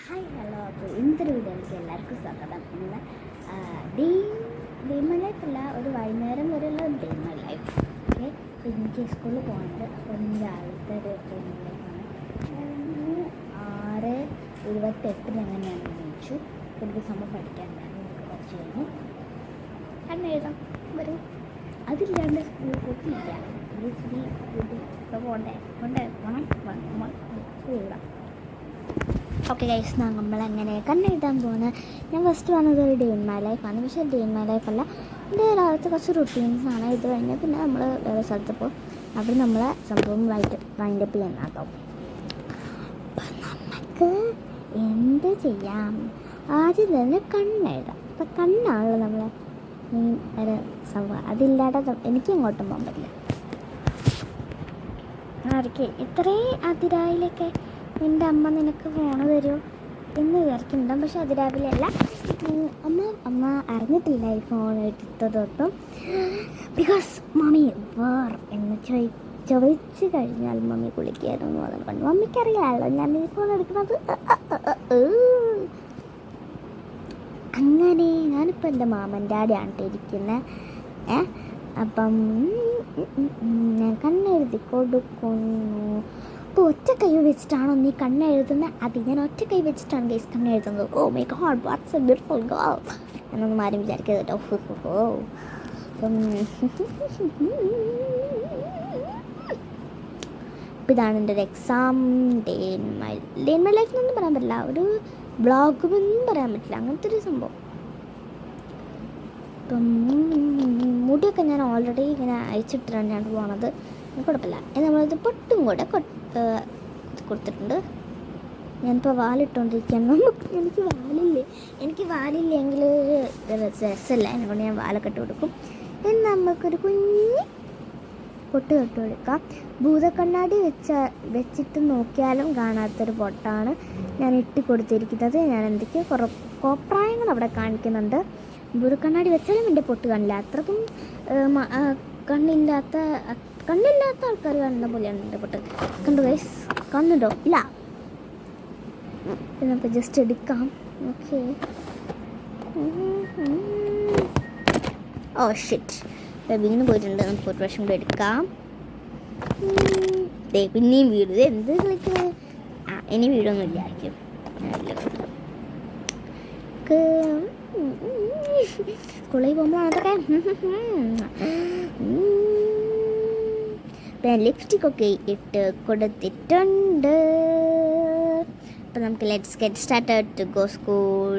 Hi hello. അപ്പോൾ ഇന്നത്തെ വീഡിയോയിലേക്ക് എല്ലാവർക്കും സ്വാഗതം. ഇന്ന് ഡേ മൈ ലൈഫ് അല്ല, ഒരു വൈകുന്നേരം വരെയുള്ള ഡേ മൈ ലൈഫ്. ഓക്കെ, അപ്പോൾ എനിക്ക് സ്കൂളിൽ പോകാനുണ്ട്. അപ്പോൾ രാവിലത്തെ ഒരു ഡേ മൈ ലൈഫാണ്. 6:28 അങ്ങനെയാണ് വിളിച്ചു. എനിക്ക് സമയം പഠിക്കാനുണ്ടായിരുന്നു. നമുക്ക് കുറച്ച് കഴിഞ്ഞു എഴുതാം വരും. അതില്ലാണ്ട് സ്കൂളിൽ പോയിട്ടില്ല. ഇപ്പോൾ പോകണം എഴുതാം. ഓക്കെ ഗൈസ്, നമ്മളങ്ങനെ കണ്ണെഴുതാൻ പോകുന്നത്. ഞാൻ ഫസ്റ്റ് വന്നത് ഒരു ഡേ ഇൻ മൈ ലൈഫാണ്. പക്ഷേ ഡേ ഇൻ മൈ ലൈഫല്ല, എൻ്റെ രാവിലത്തെ കുറച്ച് റുട്ടീൻസാണ്. ഇത് കഴിഞ്ഞാൽ പിന്നെ നമ്മൾ വേറെ സ്ഥലത്ത് പോകും. അവിടെ നമ്മളെ സംഭവം വൈൻഡപ്പ് ചെയ്യാൻ കേട്ടോ. അപ്പം നമുക്ക് എന്ത് ചെയ്യാം? ആദ്യം തന്നെ കണ്ണെഴുതാം. അപ്പം കണ്ണാണല്ലോ നമ്മളെ മെയിൻ ഒരു സംഭവം. അതില്ലാതെ എനിക്ക് ഇങ്ങോട്ടും പോകാൻ പറ്റില്ല. ആർക്ക് ഇത്രയും അതിരായിലൊക്കെ എൻ്റെ അമ്മ നിനക്ക് ഫോണ് തരുമോ എന്ന് വിചാരിക്കുന്നുണ്ടാവും. പക്ഷെ അത് രാവിലെ അല്ല, അമ്മ അറിഞ്ഞിട്ടില്ല ഈ ഫോൺ എടുത്തതൊട്ടും. ബിക്കോസ് മമ്മി എന്ന് ചോദിച്ചു കഴിഞ്ഞാൽ മമ്മി കുളിക്കായിരുന്നു എന്ന് പറഞ്ഞു. മമ്മിക്കറിയാമല്ലോ ഞാൻ ഈ ഫോൺ എടുക്കുന്നത്. അങ്ങനെ ഞാനിപ്പോൾ എൻ്റെ മാമൻ്റെ ആടെയാണ് ഇരിക്കുന്നത്. അപ്പം ഞാൻ കണ്ണെഴുതി കൊടുക്കുന്നു. അപ്പോൾ ഒറ്റ കൈ വെച്ചിട്ടാണോ നീ കണ്ണെഴുതുന്നത്? അത് ഞാൻ ഒറ്റ കൈ വെച്ചിട്ടാണ് ഗൈസ് കണ്ണെഴുതുന്നത്. Oh my god, what's a beautiful girl എന്നൊന്നും ആരും വിചാരിക്കരുത് കേട്ടോ. അപ്പം ഇതാണ് എൻ്റെ ഒരു exam day in my life എന്നൊന്നും പറയാൻ പറ്റില്ല, ഒരു വ്ളോഗുമെന്നും പറയാൻ പറ്റില്ല, അങ്ങനത്തെ ഒരു സംഭവം. ഇപ്പം മുടിയൊക്കെ ഞാൻ ഓൾറെഡി ഇങ്ങനെ അയച്ചിട്ടിട്ടാണ് ഞാൻ പോണത്. കുഴപ്പമില്ല. നമ്മളിത് പൊട്ടും കൂടെ കൊടുത്തിട്ടുണ്ട്. ഞാനിപ്പോൾ വാലിട്ടുകൊണ്ടിരിക്കുകയാണ്. എനിക്ക് വാലില്ലെങ്കിൽ ഒരു രസമല്ല, അതിനെക്കൊണ്ട് ഞാൻ വാലൊക്കെ ഇട്ട് കൊടുക്കും. ഇനി നമുക്കൊരു കുഞ്ഞ് പൊട്ട് തൊട്ട് കൊടുക്കാം. ഭൂതക്കണ്ണാടി വെച്ചിട്ട് നോക്കിയാലും കാണാത്തൊരു പൊട്ടാണ് ഞാൻ ഇട്ട് കൊടുത്തിരിക്കുന്നത്. ഞാൻ എന്തൊക്കെയോ കോപ്രായങ്ങൾ അവിടെ കാണിക്കുന്നുണ്ട്. ഭൂതക്കണ്ണാടി വെച്ചാലും എൻ്റെ പൊട്ട് കാണില്ല. അത്രക്കും കണ്ണില്ലാത്ത ആൾക്കാർ കാണുന്ന പോലെയാണ് എൻ്റെ പൊട്ട്. കണ്ടു ഗൈസ്? കണ്ണുണ്ടോ? ഇല്ല. നമുക്ക് ജസ്റ്റ് എടുക്കാം. ഓക്കെ. ഓ ഷിറ്റ്, വീണ് പോയിട്ടുണ്ട്. നമുക്ക് ഒരു പ്രാവശ്യം കൂടെ എടുക്കാം. പിന്നെയും വീട്. എന്ത് കളിക്കുന്നത്? ഇനി വീടൊന്നും ഇല്ലായിരിക്കും. സ്കൂളിൽ പോകുമ്പോൾ അതൊക്കെ ലിപ്സ്റ്റിക്കൊക്കെ ഇട്ട് കൊടുത്തിട്ടുണ്ട്. അപ്പം നമുക്ക് let's get started to go school.